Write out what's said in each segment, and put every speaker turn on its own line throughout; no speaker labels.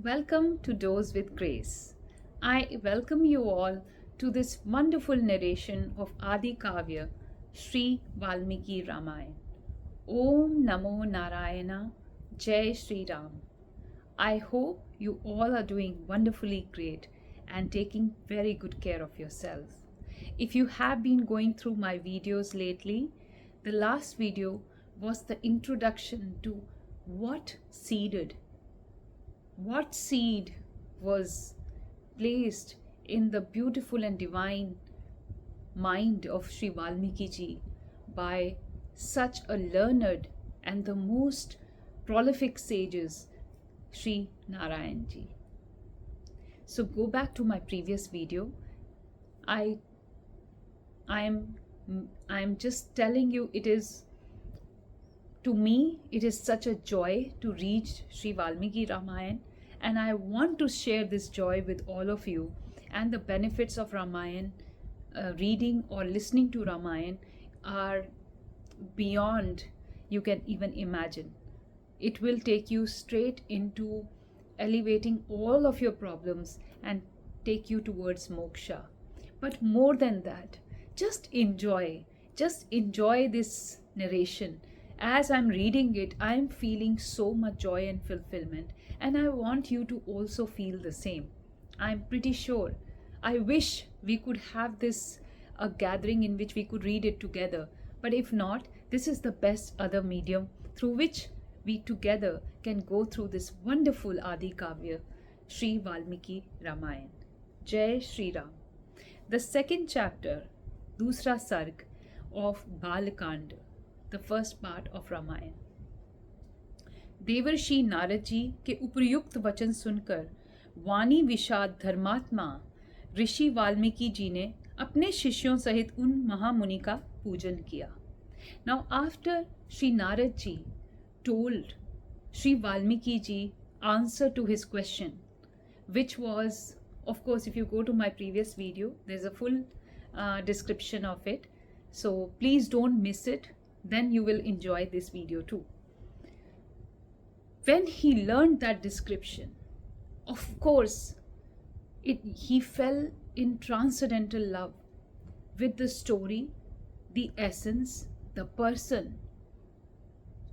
Welcome to Dose with Grace. I welcome you all to this wonderful narration of Adi Kavya, Sri Valmiki Ramayana. Om Namo Narayana, Jai Sri Ram. I hope you all are doing wonderfully great and taking very good care of yourself. If you have been going through my videos lately, the last video was the introduction to what seed was placed in the beautiful and divine mind of Sri Valmiki ji by such a learned and the most prolific sages, Sri Narayan ji. So go back to my previous video. I am just telling you, to me it is such a joy to read Sri Valmiki Ramayana, and I want to share this joy with all of you. And the benefits of Ramayana, reading or listening to Ramayana, are beyond you can even imagine. It will take you straight into elevating all of your problems and take you towards moksha. But more than that, just enjoy this narration. As I'm reading it, I'm feeling so much joy and fulfillment, and I want you to also feel the same. I'm pretty sure. I wish we could have this a gathering in which we could read it together, but if not, this is the best other medium through which we together can go through this wonderful Adi Kavya, Sri Valmiki Ramayana. Jai Sri Ram. The second chapter, Dusra Sarg of Balakand, the first part of Ramayana. देवर्षि नारद जी के उपयुक्त वचन सुनकर वाणी विषाद धर्मात्मा ऋषि वाल्मीकि जी ने अपने शिष्यों सहित उन महामुनि का पूजन किया. Now after Sri Narad ji told Sri Valmiki ji answer to his question, which was, of course, if you go to my previous video, there's a full description of it. So please don't miss it. Then you will enjoy this video too. When he learned that description, of course, he fell in transcendental love with the story, the essence, the person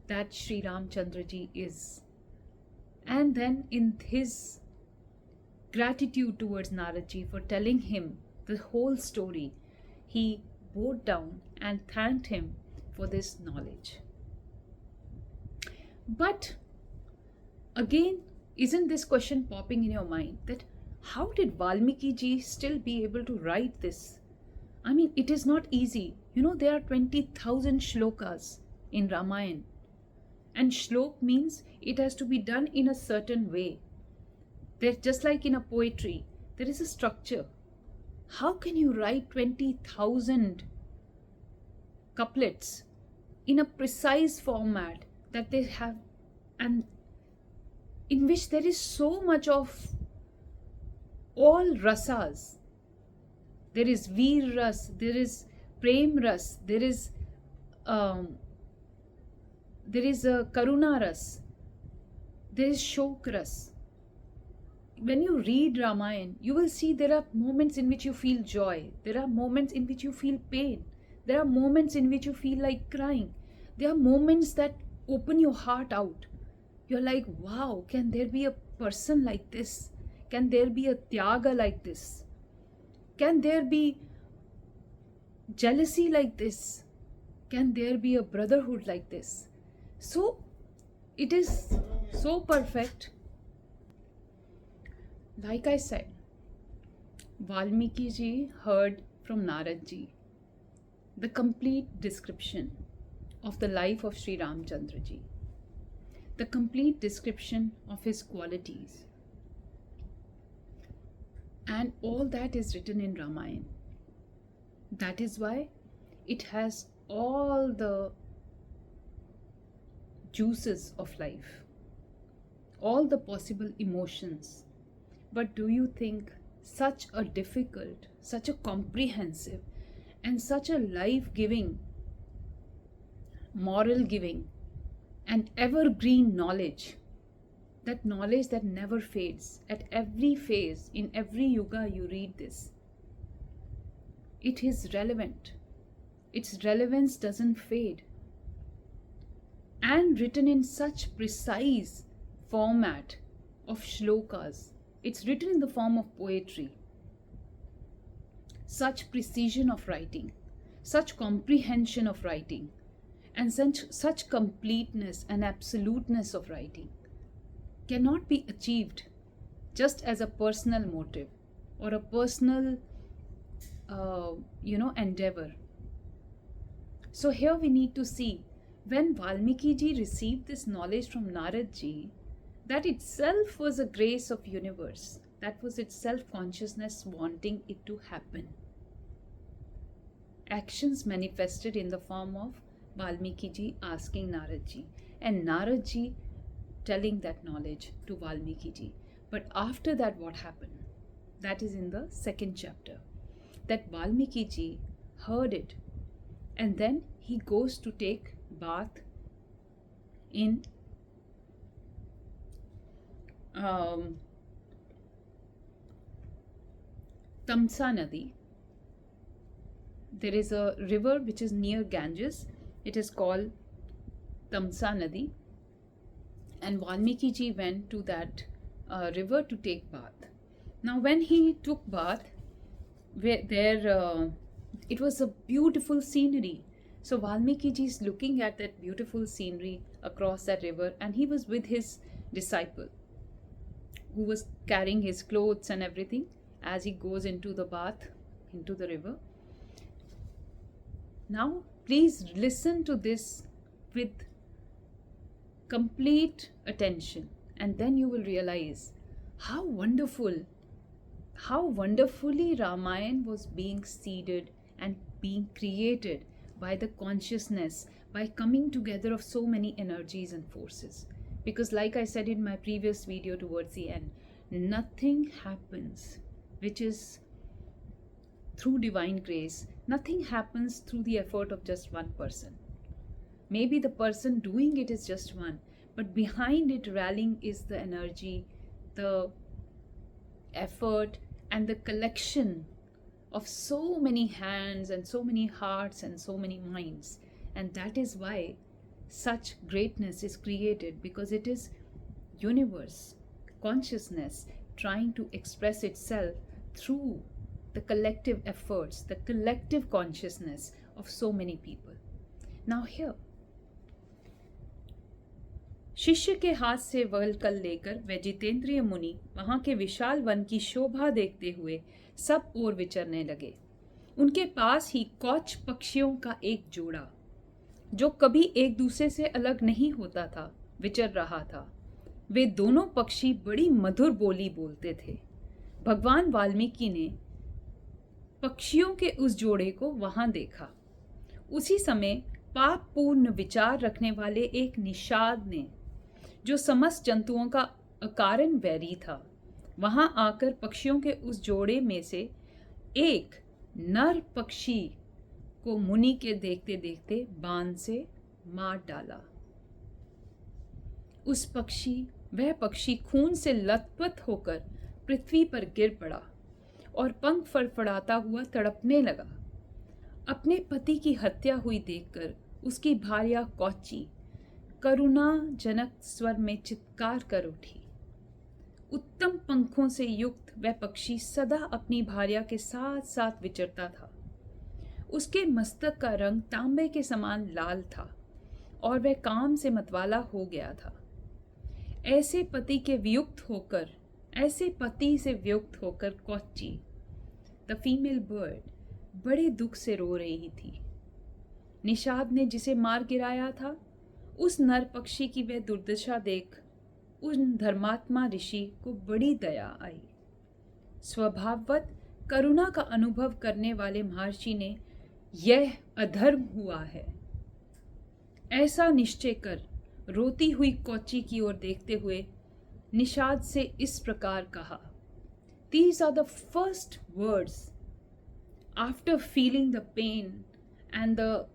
that Sri Ramchandra ji is. And then in his gratitude towards Narad ji for telling him the whole story, he bowed down and thanked him for this knowledge. But again, isn't this question popping in your mind that how did Valmiki ji still be able to write this? I mean, it is not easy. You know, there are 20,000 shlokas in Ramayana. And shlok means it has to be done in a certain way. There's just like in a poetry, there is a structure. How can you write 20,000 couplets in a precise format that they have, and in which there is so much of all rasas? There is Veer Ras, there is Prem Ras, there is a Karuna Ras, there is Shok Ras. When you read Ramayana, you will see there are moments in which you feel joy, there are moments in which you feel pain, there are moments in which you feel like crying, there are moments that open your heart out. You're like, wow, can there be a person like this? Can there be a tyaga like this? Can there be jealousy like this? Can there be a brotherhood like this? So it is so perfect. Like I said, Valmiki ji heard from Narad ji the complete description of the life of Sri Ramchandra ji, the complete description of his qualities. And all that is written in Ramayana. That is why it has all the juices of life, all the possible emotions. But do you think such a difficult, such a comprehensive, and such a life-giving, moral-giving, and evergreen knowledge that knowledge that never fades. At every phase, in every yuga, you read this. It is relevant. Its relevance doesn't fade. And written in such precise format of shlokas. It's written in the form of poetry. Such precision of writing, such comprehension of writing, and such completeness and absoluteness of writing cannot be achieved just as a personal motive or a personal endeavor. So here we need to see, when Valmiki ji received this knowledge from Narad ji, that itself was a grace of universe. That was itself consciousness wanting it to happen. Actions manifested in the form of Valmiki ji asking Narad ji, and Narad ji telling that knowledge to Valmiki ji. But after that, what happened? That is in the second chapter. That Valmiki ji heard it, and then he goes to take bath in Tamsa Nadi. There is a river which is near Ganges. It is called Tamsa Nadi. And Valmiki ji went to that river to take bath. Now when he took bath, it was a beautiful scenery. So Valmiki ji is looking at that beautiful scenery across that river, and he was with his disciple who was carrying his clothes and everything as he goes into the bath, into the river. Now please listen to this with complete attention, and then you will realize how wonderfully Ramayana was being seeded and being created by the consciousness, by coming together of so many energies and forces. Because like I said in my previous video towards the end, nothing happens which is through divine grace. Nothing happens through the effort of just one person. Maybe the person doing it is just one, but behind it rallying is the energy, the effort, and the collection of so many hands and so many hearts and so many minds. And that is why such greatness is created, because it is universe, consciousness trying to express itself through the collective efforts, the collective consciousness of so many people. Now here, शिष्य के हाथ से वल कल लेकर वह जितेंद्रिय मुनि वहां के विशाल वन की शोभा देखते हुए सब ओर विचरने लगे। उनके पास ही कौच पक्षियों का एक जोड़ा, जो कभी एक दूसरे से अलग नहीं होता था, विचर रहा था। वे दोनों पक्षी बड़ी मधुर बोली बोलते थे। भगवान वाल्मीकि ने पक्षियों के उस जोड़े को वहां देखा। उसी समय पाप पूर्ण विचार रखने वाले एक निषाद ने, जो समस्त जंतुओं का अकारण वैरी था, वहां आकर पक्षियों के उस जोड़े में से एक नर पक्षी को मुनि के देखते देखते बाण से मार डाला। वह पक्षी खून से लथपथ होकर पृथ्वी पर गिर पड़ा और पंख फड़फड़ाता हुआ तड़पने लगा। अपने पति की हत्या हुई देखकर उसकी भार्या कौची करुणाजनक स्वर में चित्कार कर उठी। उत्तम पंखों से युक्त वह पक्षी सदा अपनी भार्या के साथ साथ विचरता था। उसके मस्तक का रंग तांबे के समान लाल था और वह काम से मतवाला हो गया था। ऐसे पति से वियुक्त होकर कौची, द फीमेल बर्ड, बड़े दुख से रो रही थी। निषाद ने जिसे मार गिराया था, उस नर पक्षी की वह दुर्दशा देख उन धर्मात्मा ऋषि को बड़ी दया आई। स्वभाववत करुणा का अनुभव करने वाले महर्षि ने यह अधर्म हुआ है ऐसा निश्चय कर रोती हुई कौची की ओर देखते हुए निषाद से इस प्रकार कहा। These are the first words after feeling the pain and the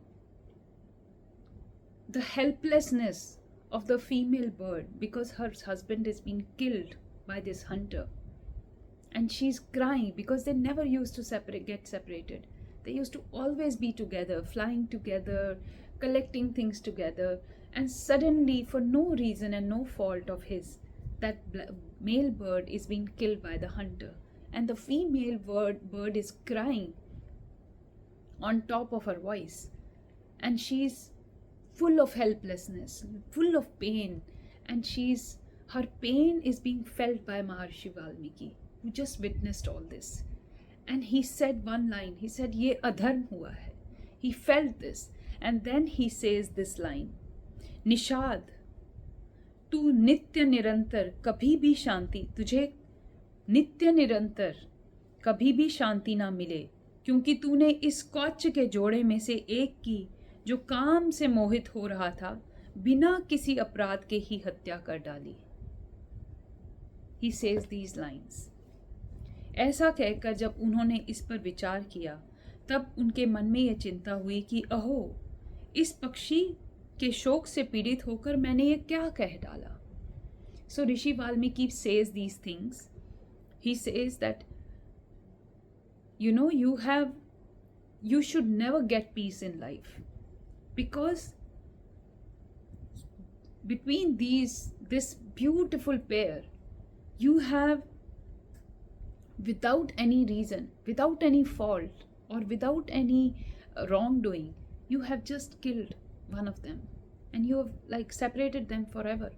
helplessness of the female bird because her husband is being killed by this hunter. And she's crying because they never used to get separated. They used to always be together, flying together, collecting things together. And suddenly, for no reason and no fault of his, that male bird is being killed by the hunter. And the female bird is crying on top of her voice. And she's full of helplessness, full of pain. And her pain is being felt by Maharshi Valmiki, who just witnessed all this. And he said one line, he said, "Ye adharm hua hai." He felt this. And then he says this line, "Nishad, तू नित्य निरंतर कभी भी शांति, तुझे नित्य निरंतर कभी भी शांति ना मिले, क्योंकि तूने इस कौच के जोड़े में से एक की, जो काम से मोहित हो रहा था, बिना किसी अपराध के ही हत्या कर डाली." He says these lines. ऐसा कहकर जब उन्होंने इस पर विचार किया, तब उनके मन में यह चिंता हुई कि अहो, इस पक्षी के शोक से पीड़ित होकर मैंने ये क्या कह डाला. So Rishi Valmiki says these things. He says that, you should never get peace in life, because between this beautiful pair, you have, without any reason, without any fault, or without any wrongdoing, you have just killed one of them, and you have separated them forever.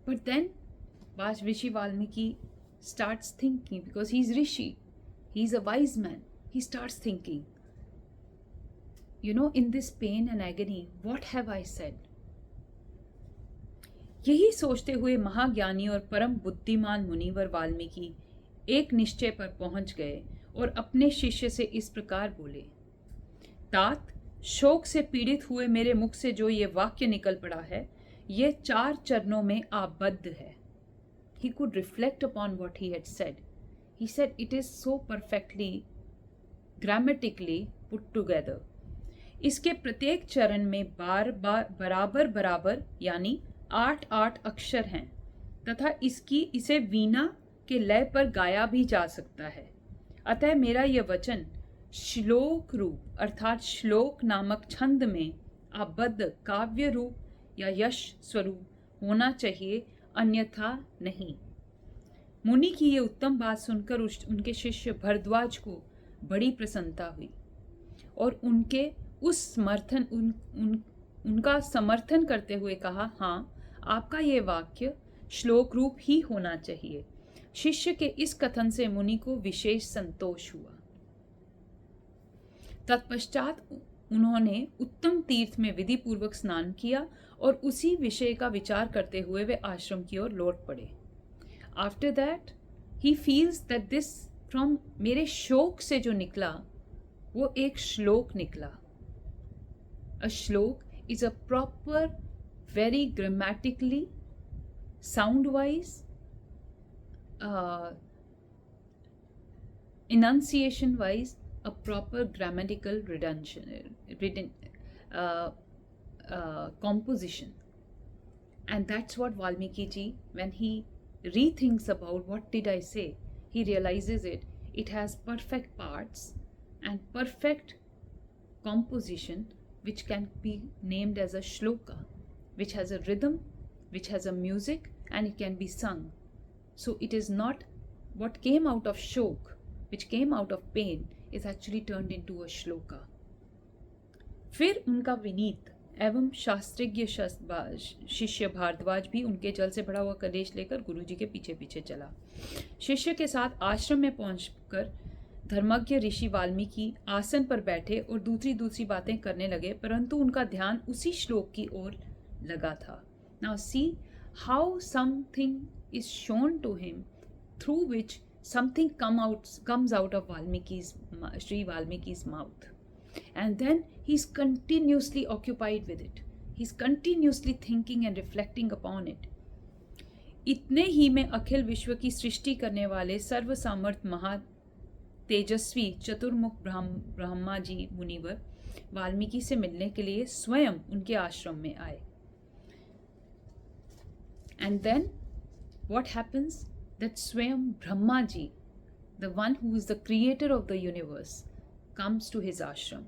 But then Rishi Valmiki starts thinking, because he's Rishi, he's a wise man. He starts thinking, in this pain and agony, what have I said? यही सोचते हुए महाज्ञानी और परम बुद्धिमान मुनिवर वाल्मीकि एक निश्चय पर पहुंच गए और अपने शिष्य से इस प्रकार बोले, तात, शोक से पीड़ित हुए मेरे मुख से जो ये वाक्य निकल पड़ा है, ये 4 चरणों में आबद्ध है. He could reflect upon what he had said. He said it is so perfectly, grammatically put together. इसके प्रत्येक चरण में बराबर यानी 8 अक्षर हैं, तथा इसे वीणा के लय पर गाया भी जा सकता है. अतः मेरा यह वचन श्लोक रूप अर्थात श्लोक नामक छंद में आबद्ध काव्य रूप या यश स्वरूप होना चाहिए, अन्यथा नहीं. मुनि की ये उत्तम बात सुनकर उनके शिष्य भरद्वाज को बड़ी प्रसन्नता हुई और उनका समर्थन करते हुए कहा, हाँ, आपका ये वाक्य श्लोक रूप ही होना चाहिए. शिष्य के इस कथन से मुनि को विशेष संतोष हुआ. तत्पश्चात उन्होंने उत्तम तीर्थ में विधि पूर्वक स्नान किया और उसी विषय का विचार करते हुए वे आश्रम की ओर लौट पड़े. After that he feels that this from मेरे शोक से जो निकला वो एक श्लोक निकला. अ श्लोक is a proper, very grammatically, sound wise, enunciation wise, a proper grammatical composition. And that's what Valmiki ji, when he rethinks about what did I say, he realizes it has perfect parts and perfect composition, which can be named as a shloka, which has a rhythm, which has a music, and it can be sung. So it is not what came out of shok, which came out of pain, is actually turned into a shloka. फिर उनका विनीत एवं शास्त्रज्ञ शिष्य भारद्वाज भी उनके जल से भरा हुआ कलेश लेकर गुरुजी के पीछे पीछे चला. शिष्य के साथ आश्रम में पहुंचकर धर्मज्ञ ऋषि वाल्मीकि आसन पर बैठे और दूसरी बातें करने लगे, परंतु उनका ध्यान उसी श्लोक की ओर लगा था. Now see how something is shown to him through which something comes out of Sri Valmiki's mouth, and then he's continuously occupied with it. He's continuously thinking and reflecting upon it. इतने ही में अखिल विश्व की सृष्टि करने वाले सर्व सामर्थ महा तेजस्वी चतुर्मुख ब्रह्मा जी मुनिवर वाल्मीकि से मिलने के लिए स्वयं उनके आश्रम में आए. And then what happens? That Swayam Brahmaji, the one who is the creator of the universe, comes to his ashram.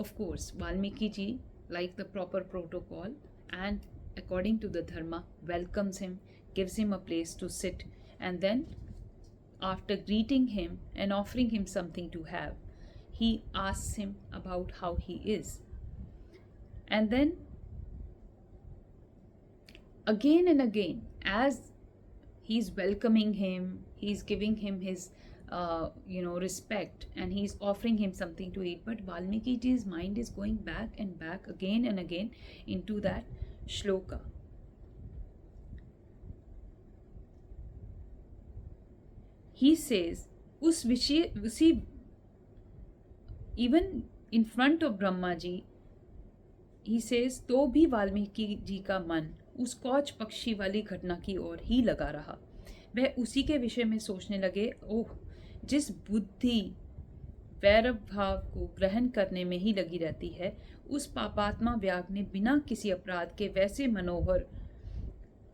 Of course, Valmiki ji, like the proper protocol and according to the dharma, welcomes him, gives him a place to sit, and then after greeting him and offering him something to have, he asks him about how he is. And then again and again, as he's welcoming him, he's giving him his respect, and he's offering him something to eat, but Valmiki ji's mind is going back and back again and again into that shloka. He says, even in front of Brahma ji, he says, तो भी वाल्मीकि जी का मन उस कौच पक्षी वाली घटना की ओर ही लगा रहा। वह उसी के विषय में सोचने लगे, ओह, जिस बुद्धि वैरव भाव को ग्रहण करने में ही लगी रहती है, उस पापात्मा व्याग ने बिना किसी अपराध के वैसे मनोहर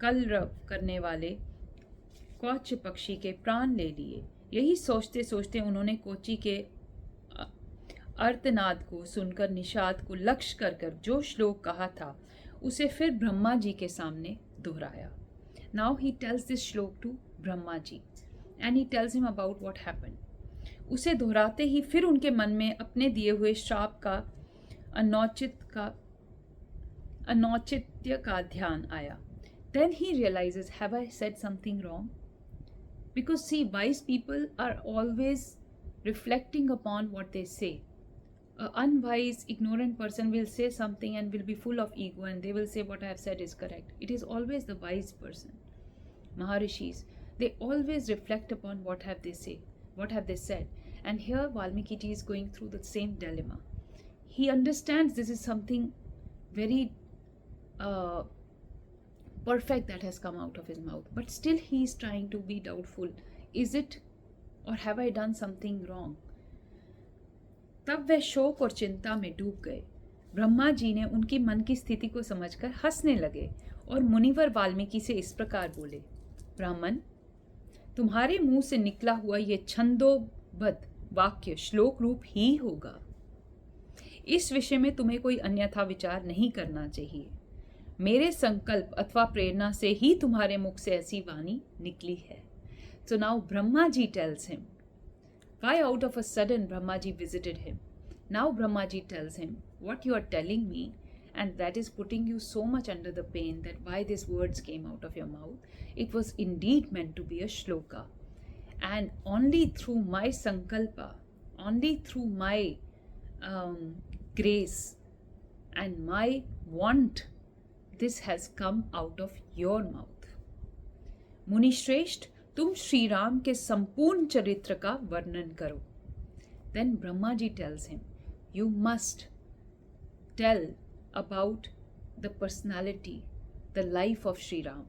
कलरव करने वाले कौच पक्षी के प्राण ले लिए। यही सोचते सोचते उन्होंने कोची के अर्तनाद को सुनकर निषाद को लक्ष्य कर कर जो श्लोक कहा था उसे फिर ब्रह्मा जी के सामने दोहराया। Now he tells this shloka to Brahma ji and he tells him about what happened. उसे दोहराते ही फिर उनके मन में अपने दिए हुए श्राप का अनौचित्य का ध्यान आया। Then he realizes, have I said something wrong? Because see, wise people are always reflecting upon what they say. An unwise, ignorant person will say something and will be full of ego, and they will say what I have said is correct. It is always the wise person. Maharishis, they always reflect upon what have they said. And here Valmiki ji is going through the same dilemma. He understands this is something very perfect that has come out of his mouth, but still he is trying to be doubtful. Is it, or have I done something wrong? तब वह शोक और चिंता में डूब गए। ब्रह्मा जी ने उनकी मन की स्थिति को समझकर हंसने लगे और मुनिवर वाल्मीकि से इस प्रकार बोले, ब्राह्मण, तुम्हारे मुंह से निकला हुआ ये छंदोबद्ध वाक्य श्लोक रूप ही होगा। इस विषय में तुम्हें कोई अन्यथा विचार नहीं करना चाहिए। मेरे संकल्प अथवा प्रेरणा से ही तुम्हारे मुख से ऐसी वाणी निकली है। So now Brahma ji tells him, why out of a sudden Brahma ji visited him? Now Brahma ji tells him, what you are telling me, and that is putting you so much under the pain that why these words came out of your mouth, it was indeed meant to be a shloka. And only through my sankalpa, only through my grace and my want, this has come out of your mouth. मुनि श्रेष्ठ, तुम श्री राम के संपूर्ण चरित्र का वर्णन करो। Then Brahma ji tells him, you must tell about the personality, the life of Shri Ram.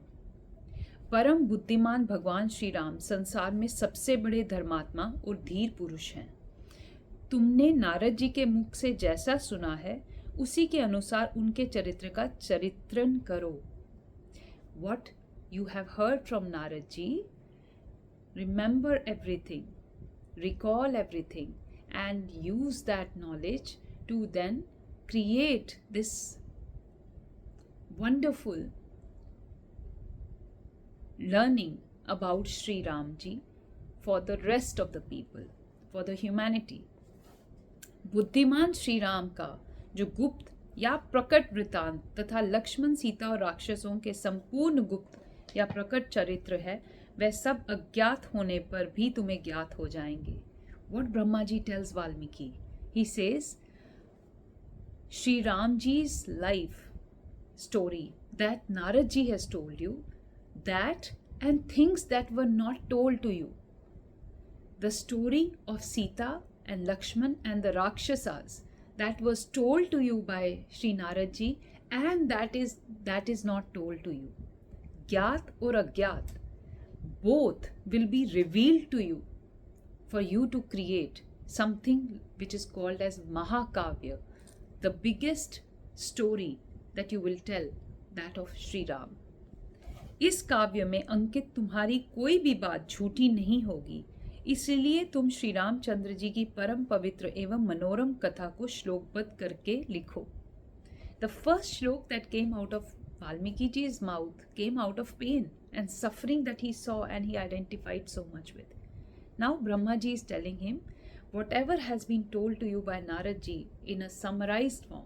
परम बुद्धिमान भगवान श्री राम संसार में सबसे बड़े धर्मात्मा और धीर पुरुष हैं। तुमने नारद जी के मुख से जैसा सुना है उसी के अनुसार उनके चरित्र का चरित्रण करो। What you have heard from Narad ji, remember everything, recall everything, and use that knowledge to then create this wonderful learning about Sri Ram ji for the rest of the people, for the humanity. बुद्धिमान श्री राम का जो गुप्त या प्रकट वृतांत तथा लक्ष्मण, सीता और राक्षसों के संपूर्ण गुप्त या प्रकट चरित्र है, वह सब अज्ञात होने पर भी तुम्हें ज्ञात हो जाएंगे। What Brahma ji tells Valmiki, he says, Sri Ram ji's life story that Narad ji has told you, that and things that were not told to you, the story of Sita and Lakshman and the Rakshasas that was told to you by Sri Narad ji, and that is not told to you. Gyat or Agyat, both will be revealed to you for you to create something which is called as Mahakavya, the biggest story that you will tell, that of Sri Ram. इस काव्य में अंकित तुम्हारी कोई भी बात झूठी नहीं होगी, इसलिए तुम श्री रामचंद्र जी की परम पवित्र एवं मनोरम कथा को श्लोकबद्ध करके लिखो. The first shlok that came out of Valmiki ji's mouth came out of pain and suffering that he saw and he identified so much with. Now Brahma ji is telling him whatever has been told to you by Narad ji in a summarized form.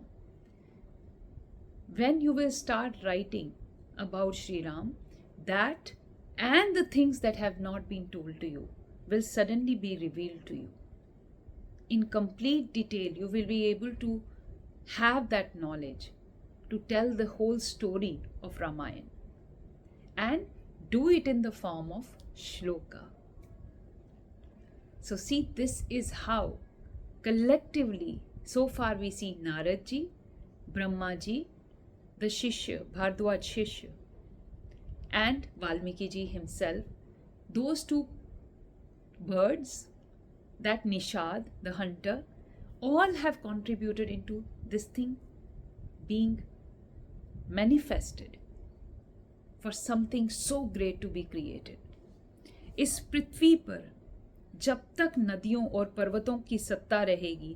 When you will start writing about Sri Ram, that and the things that have not been told to you will suddenly be revealed to you. In complete detail, you will be able to have that knowledge to tell the whole story of Ramayana and do it in the form of shloka. So see, this is how collectively so far we see Narad ji, Brahma ji, the Shishya, Bhardwaj Shishya, and Valmiki ji himself, those two birds, that Nishad, the hunter, all have contributed into this thing being manifested for something so great to be created. इस पृथ्वी पर जब तक नदियों और पर्वतों की सत्ता रहेगी,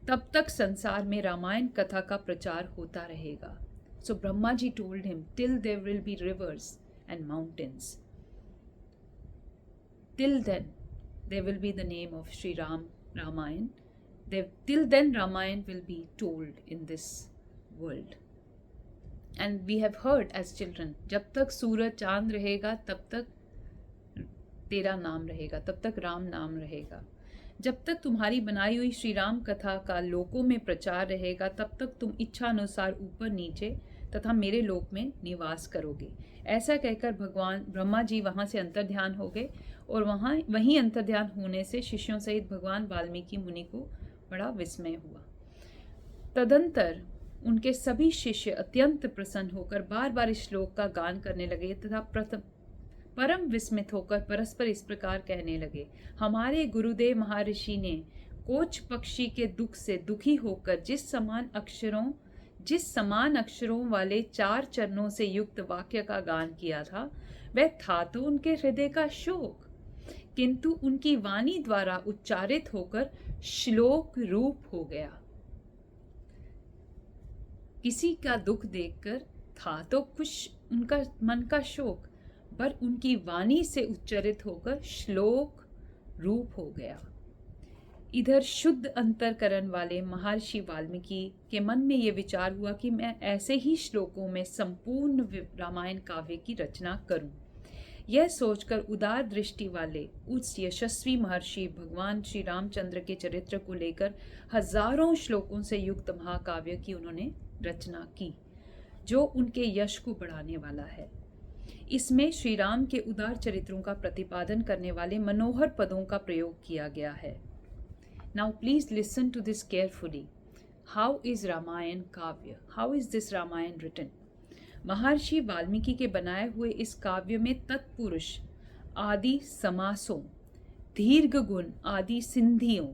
तब तक संसार में रामायण कथा का प्रचार होता रहेगा. So Brahma ji told him, till there will be rivers and mountains, till then there will be the name of Sri Ram, Ramayana. Till then Ramayana will be told in this world. And we have heard as children, जब तक सूरज चांद रहेगा तब तक तेरा नाम रहेगा, तब तक राम नाम रहेगा. जब तक तुम्हारी बनाई हुई श्री राम कथा का लोकों में प्रचार रहेगा, तब तक तुम इच्छा अनुसार ऊपर नीचे तथा मेरे लोक में निवास करोगे. ऐसा कहकर भगवान ब्रह्मा जी वहाँ से अंतर्ध्यान हो गए और वहीं अंतर्ध्यान होने से शिष्यों सहित भगवान वाल्मीकि मुनि को बड़ा विस्मय हुआ. तदंतर उनके सभी शिष्य अत्यंत प्रसन्न होकर बार बार इस श्लोक का गान करने लगे तथा परम विस्मित होकर परस्पर इस प्रकार कहने लगे, हमारे गुरुदेव महर्षि ने कोच पक्षी के दुख से दुखी होकर जिस समान अक्षरों वाले 4 चरणों से युक्त वाक्य का गान किया था, वह था तो उनके हृदय का शोक, किंतु उनकी वाणी द्वारा उच्चारित होकर श्लोक रूप हो गया. किसी का दुख देखकर था तो कुछ उनका मन का शोक, पर उनकी वाणी से उच्चारित होकर श्लोक रूप हो गया. इधर शुद्ध अंतरकरण वाले महर्षि वाल्मीकि के मन में ये विचार हुआ कि मैं ऐसे ही श्लोकों में संपूर्ण रामायण काव्य की रचना करूं. यह सोचकर उदार दृष्टि वाले उस यशस्वी महर्षि भगवान श्री रामचंद्र के चरित्र को लेकर हजारों श्लोकों से युक्त महाकाव्य की उन्होंने रचना की, जो उनके यश को बढ़ाने वाला है. इसमें श्री राम के उदार चरित्रों का प्रतिपादन करने वाले मनोहर पदों का प्रयोग किया गया है. Now please listen to this carefully. How is Ramayan काव्य? How is this Ramayan written? महर्षि वाल्मीकि के बनाए हुए इस काव्य में तत्पुरुष आदि समासों, दीर्घ गुण आदि सिंधियों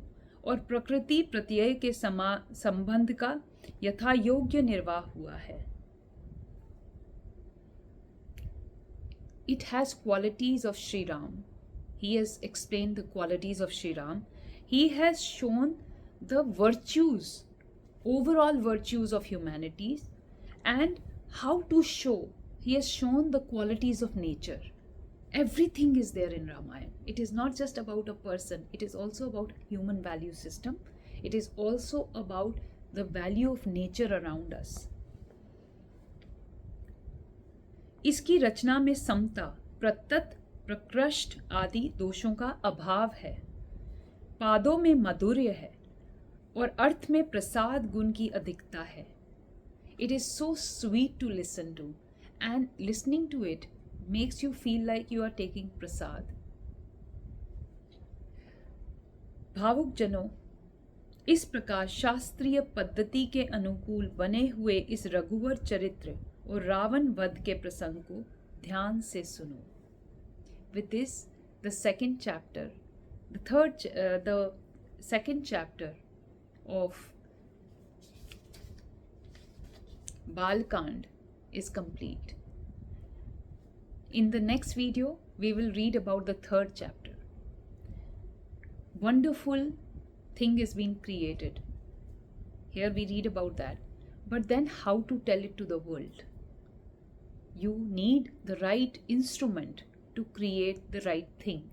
और प्रकृति प्रत्यय के संबंध का यथा योग्य निर्वाह हुआ है. It has qualities of Sri Ram. He has explained the qualities of Sri Ram. He has shown the virtues, overall virtues of humanity, and how to show. He has shown the qualities of nature. Everything is there in Ramayana. It is not just about a person. It is also about human value system. It is also about the value of nature around us. इसकी रचना में समता, प्रत्यत, प्रकृष्ट आदि दोषों का अभाव है. पादों में माधुर्य है और अर्थ में प्रसाद गुण की अधिकता है. It is so sweet to listen to, and listening to it makes you feel like you are taking prasad. भावुक जनों, इस प्रकार शास्त्रीय पद्धति के अनुकूल बने हुए इस रघुवर चरित्र और रावण वध के प्रसंग को ध्यान से सुनो. With this, the second chapter of Balkand is complete. In the next video, we will read about the third chapter. Wonderful thing is being created. Here we read about that. But then how to tell it to the world? You need the right instrument to create the right thing.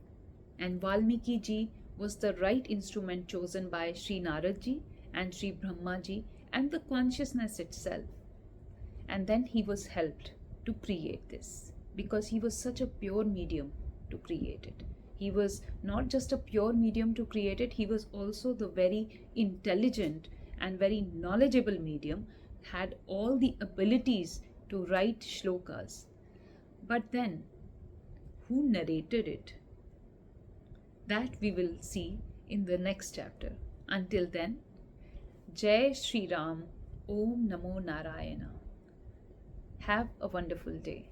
And Valmiki ji was the right instrument chosen by Sri Narad ji and Sri Brahma ji and the consciousness itself. And then he was helped to create this because he was such a pure medium to create it. He was not just a pure medium to create it, he was also the very intelligent and very knowledgeable medium, had all the abilities to write shlokas. But then, who narrated it? That we will see in the next chapter. Until then, Jai Shri Ram, Om Namo Narayana. Have a wonderful day.